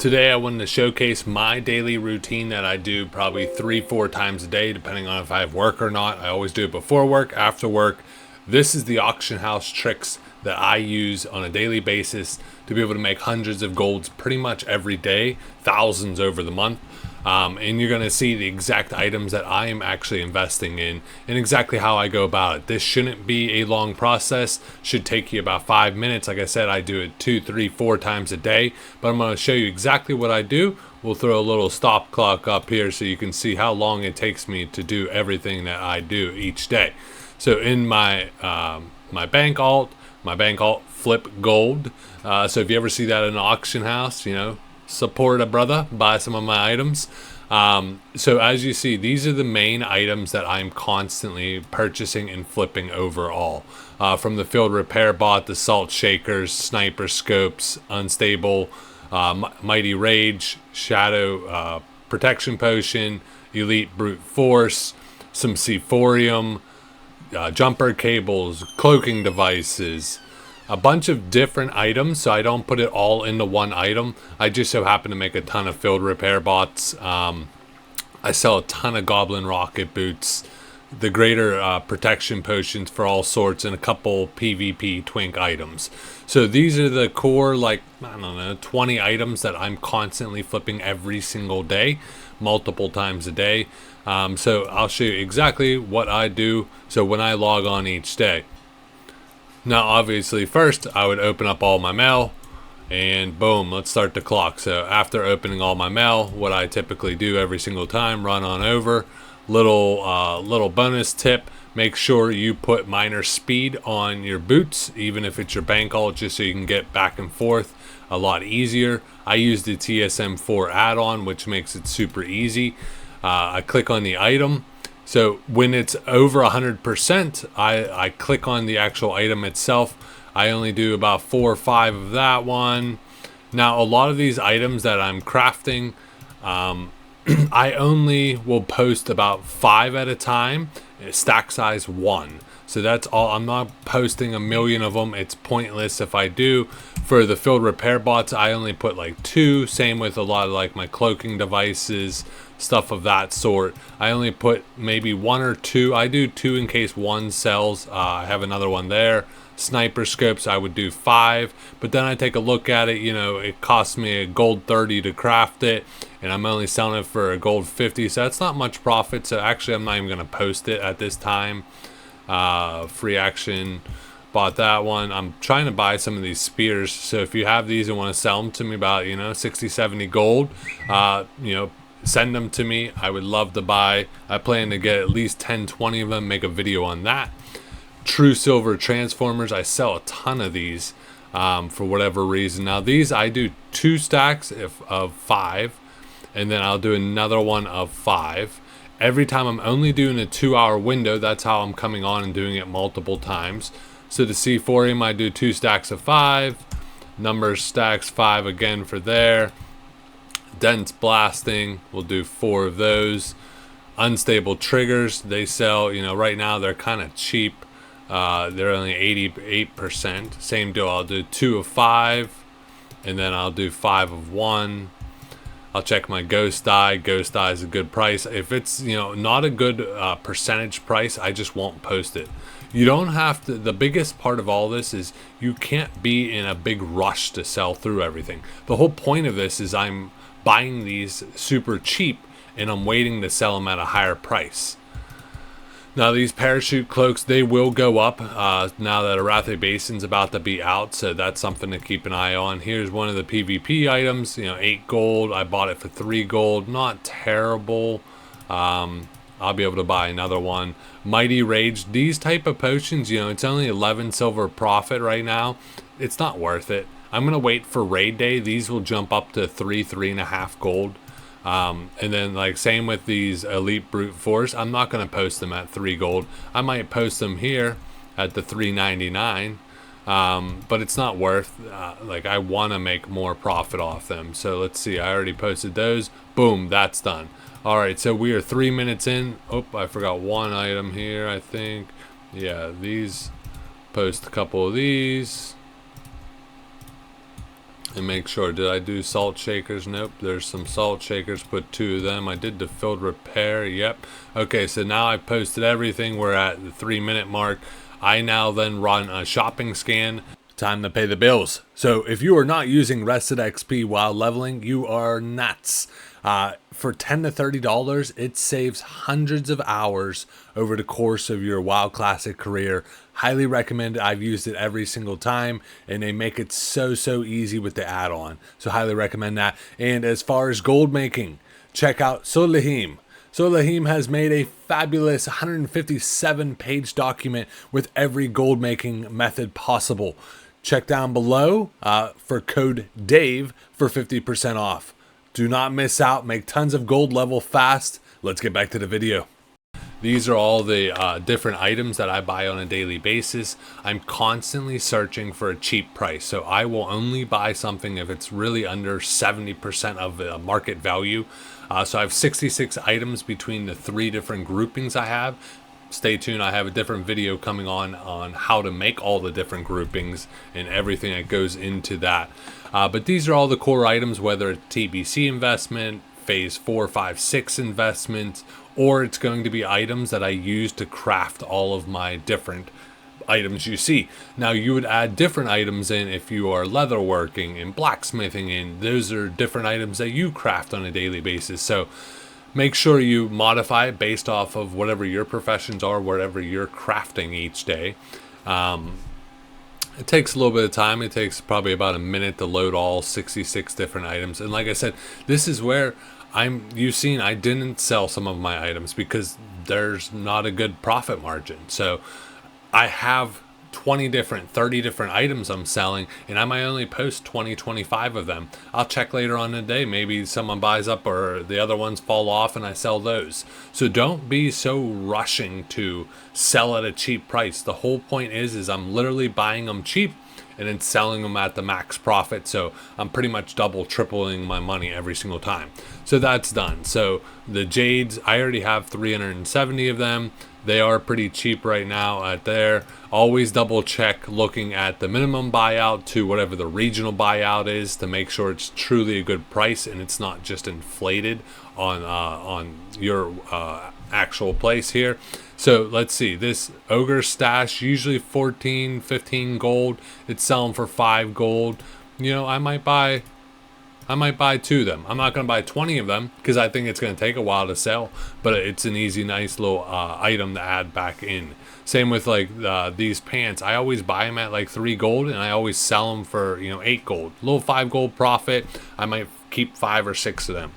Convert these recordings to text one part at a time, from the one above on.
Today I wanted to showcase my daily routine that I do probably 3-4 times a day, depending on if I have work or not. I always do it before work, after work. This is the auction house tricks that I use on a daily basis to be able to make hundreds of golds pretty much every day, thousands over the month. And you're going to see the exact items that I am actually investing in and exactly how I go about it. This shouldn't be a long process, should take you about 5 minutes. Like I said, I do it 2, 3, 4 times a day, but I'm going to show you exactly what I do. We'll throw a little stop clock up here so you can see how long it takes me to do everything that I do each day. So in my bank alt flip gold. So if you ever see that in an auction house, support a brother, buy some of my items. So as you see, these are the main items that I'm constantly purchasing and flipping overall. From the field repair bot, the salt shakers, sniper scopes, unstable, mighty rage, shadow protection potion, elite brute force, some C4ium, jumper cables, cloaking devices, a bunch of different items, so I don't put it all into one item. I just so happen to make a ton of field repair bots. I sell a ton of goblin rocket boots, the greater protection potions for all sorts, and a couple PvP twink items. So these are the core, 20 items that I'm constantly flipping every single day, multiple times a day. So I'll show you exactly what I do so when I log on each day. Now obviously first I would open up all my mail and boom, let's start the clock. So after opening all my mail, what I typically do every single time, run on over. Little bonus tip, make sure you put minor speed on your boots, even if it's your bank alt, just so you can get back and forth a lot easier. I use the TSM4 add-on, which makes it super easy. I click on the item. So when it's over 100%, I click on the actual item itself. I only do about 4 or 5 of that one. Now, a lot of these items that I'm crafting, I only will post about 5 at a time, stack size 1. So that's all. I'm not posting a million of them. It's pointless if I do. For the field repair bots, I only put like 2. Same with a lot of my cloaking devices, stuff of that sort. I only put maybe 1 or 2. I do 2 in case one sells. I have another one there. Sniper scopes, I would do 5, but then I take a look at it. It costs me a gold 30 to craft it, and I'm only selling it for a gold 50, so that's not much profit. So actually I'm not even going to post it at this time. Free action, bought that one. I'm trying to buy some of these spears, so if you have these and want to sell them to me about 60-70 gold, send them to me. I would love to buy. I plan to get at least 10-20 of them, make a video on that. True silver transformers, I sell a ton of these for whatever reason. Now these I do 2 stacks of 5, and then I'll do another one of 5. Every time I'm only doing a 2-hour window. That's how I'm coming on and doing it multiple times. So the C4ium, I do 2 stacks of 5. Numbers stacks 5 again for there. Dense blasting, we'll do 4 of those. Unstable triggers, they sell, right now they're kind of cheap. They're only 88%. Same deal, I'll do 2 of 5, and then I'll do 5 of 1. I'll check my ghost die. Ghost die is a good price. If it's not a good percentage price, I just won't post it. You don't have to. The biggest part of all this is you can't be in a big rush to sell through everything. The whole point of this is I'm buying these super cheap and I'm waiting to sell them at a higher price. Now these parachute cloaks, they will go up now that Arathi Basin's about to be out, so that's something to keep an eye on. Here's one of the PvP items, 8 gold. I bought it for 3 gold, not terrible. I'll be able to buy another one. Mighty Rage, these type of potions, it's only 11 silver profit right now. It's not worth it. I'm gonna wait for raid day. These will jump up to 3.5 gold. And then same with these elite brute force, I'm not going to post them at 3 gold. I might post them here at the 3.99, but it's not worth I want to make more profit off them. So let's see, I already posted those. Boom, that's done. All right, so we are 3 minutes in. Oh, I forgot one item here, I think. Yeah, these, post a couple of these. And make sure, did I do salt shakers? Nope, there's some salt shakers, put 2 of them. I did the field repair, yep. Okay, so now I posted everything. We're at the 3-minute mark. I now then run a shopping scan. Time to pay the bills. So if you are not using Rested XP while leveling, you are nuts. For $10 to $30, it saves hundreds of hours over the course of your WoW Classic career. Highly recommend it. I've used it every single time, and they make it so easy with the add-on. So highly recommend that. And as far as gold making, check out Solheim. Solheim has made a fabulous 157-page document with every gold making method possible. Check down below for code DAVE for 50% off. Do not miss out. Make tons of gold level fast. Let's get back to the video. These are all the different items that I buy on a daily basis. I'm constantly searching for a cheap price. So I will only buy something if it's really under 70% of the market value. So I have 66 items between the 3 different groupings I have. Stay tuned. I have a different video coming on how to make all the different groupings and everything that goes into that. But these are all the core items, whether it's TBC investment, phase 4, 5, 6 investments, or it's going to be items that I use to craft all of my different items you see. Now you would add different items in if you are leatherworking and blacksmithing, and those are different items that you craft on a daily basis. So make sure you modify it based off of whatever your professions are, whatever you're crafting each day. It takes a little bit of time. It takes probably about a minute to load all 66 different items. And like I said, this is where you've seen I didn't sell some of my items because there's not a good profit margin. So I have 20 different, 30 different items I'm selling, and I might only post 20, 25 of them. I'll check later on in the day. Maybe someone buys up or the other ones fall off and I sell those. So don't be so rushing to sell at a cheap price. The whole point is I'm literally buying them cheap and then selling them at the max profit. So I'm pretty much double, tripling my money every single time. So that's done. So the Jades, I already have 370 of them. They are pretty cheap right now at there. Always double check looking at the minimum buyout to whatever the regional buyout is to make sure it's truly a good price and it's not just inflated on your actual place here. So let's see, this Ogre Stash, usually 14, 15 gold. It's selling for 5 gold. You know, I might buy 2 of them. I'm not going to buy 20 of them because I think it's going to take a while to sell, but it's an easy, nice little item to add back in. Same with like these pants. I always buy them at like 3 gold and I always sell them for, 8 gold. A little 5 gold profit. I might keep 5 or 6 of them.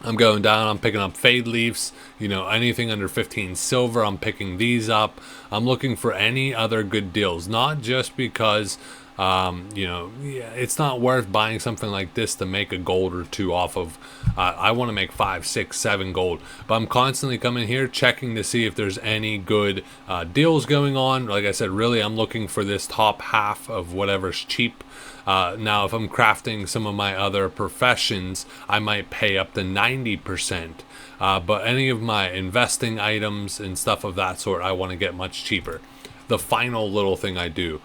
I'm going down, I'm picking up fade leaves, anything under 15 silver, I'm picking these up. I'm looking for any other good deals, not just because it's not worth buying something like this to make a gold or 2 off of. I want to make 5, 6, 7 gold, but I'm constantly coming here checking to see if there's any good deals going on. Like I said, really I'm looking for this top half of whatever's cheap. Now if I'm crafting some of my other professions, I might pay up to 90%. But any of my investing items and stuff of that sort, I want to get much cheaper. The final little thing I do,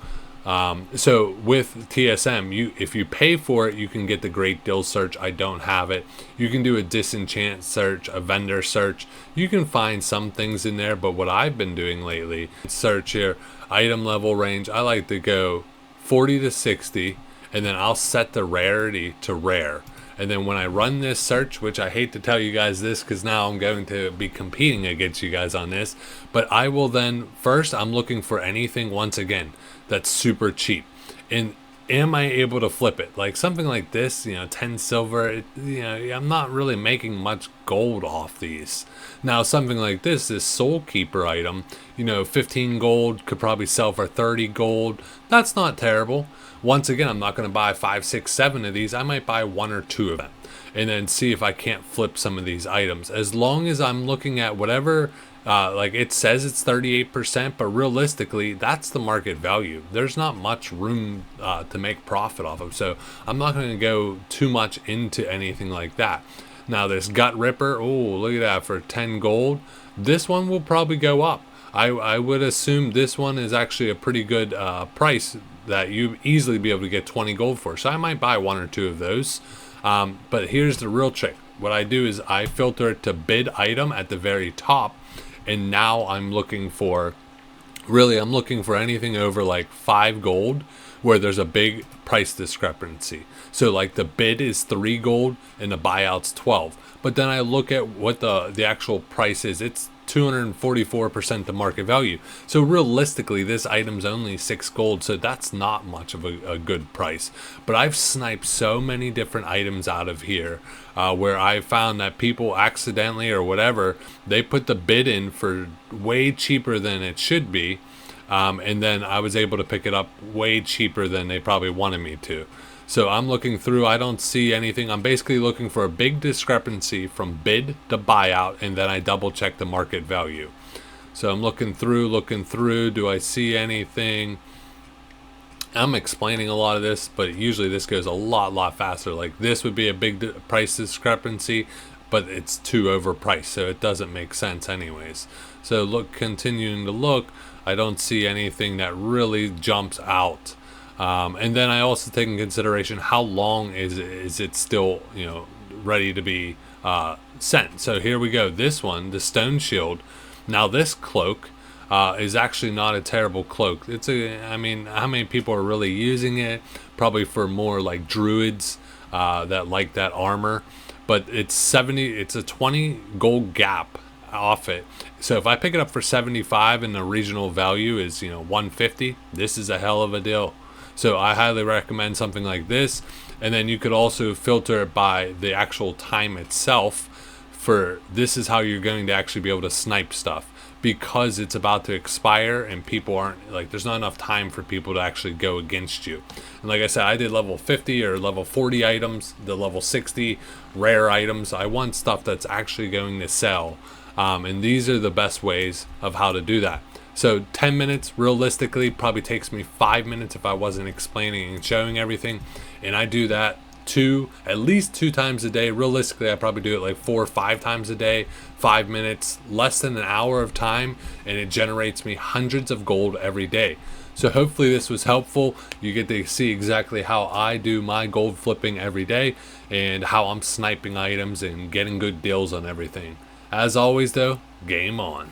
so with TSM, if you pay for it, you can get the great deal search. I don't have it. You can do a disenchant search, a vendor search. You can find some things in there, but what I've been doing lately, search here, item level range. I like to go 40 to 60, and then I'll set the rarity to rare. And then when I run this search, which I hate to tell you guys this because now I'm going to be competing against you guys on this, but I will then, first I'm looking for anything, once again, that's super cheap. And am I able to flip it? Like something like this, 10 silver, I'm not really making much gold off these. Now something like this Soul Keeper item, 15 gold, could probably sell for 30 gold. That's not terrible. Once again, I'm not going to buy 5, 6, 7 of these. I might buy 1 or 2 of them and then see if I can't flip some of these items. As long as I'm looking at whatever, like it says it's 38%, but realistically, that's the market value. There's not much room to make profit off of. So I'm not going to go too much into anything like that. Now this Gut Ripper, oh, look at that, for 10 gold. This one will probably go up. I would assume this one is actually a pretty good price that you easily be able to get 20 gold for. So I might buy 1 or 2 of those. But here's the real trick. What I do is I filter it to bid item at the very top, and now I'm looking for anything over like 5 gold where there's a big price discrepancy. So like the bid is 3 gold and the buyout's 12. But then I look at what the actual price is. It's 244% the market value. So realistically, this item's only 6 gold, so that's not much of a good price. But I've sniped so many different items out of here where I found that people accidentally or whatever, they put the bid in for way cheaper than it should be. And then I was able to pick it up way cheaper than they probably wanted me to. So I'm looking through, I don't see anything. I'm basically looking for a big discrepancy from bid to buyout, and then I double check the market value. So I'm looking through, do I see anything? I'm explaining a lot of this, but usually this goes a lot faster. Like this would be a big price discrepancy, but it's too overpriced, so it doesn't make sense anyways. So continuing to look, I don't see anything that really jumps out. And then I also take in consideration how long is it still, ready to be sent. So here we go. This one, the stone shield. Now this cloak is actually not a terrible cloak. I mean, how many people are really using it? Probably for more like druids that like that armor. But it's a 20 gold gap off it. So if I pick it up for 75 and the regional value is 150, this is a hell of a deal. So I highly recommend something like this. And then you could also filter it by the actual time itself. For this is how you're going to actually be able to snipe stuff, because it's about to expire and people aren't like, there's not enough time for people to actually go against you. And like I said, I did level 50 or level 40 items, the level 60 rare items. I want stuff that's actually going to sell. And these are the best ways of how to do that. So 10 minutes realistically probably takes me 5 minutes if I wasn't explaining and showing everything. And I do that at least 2 times a day. Realistically, I probably do it like 4 or 5 times a day. 5 minutes, less than an hour of time, and it generates me hundreds of gold every day. So hopefully this was helpful. You get to see exactly how I do my gold flipping every day and how I'm sniping items and getting good deals on everything. As always though, game on.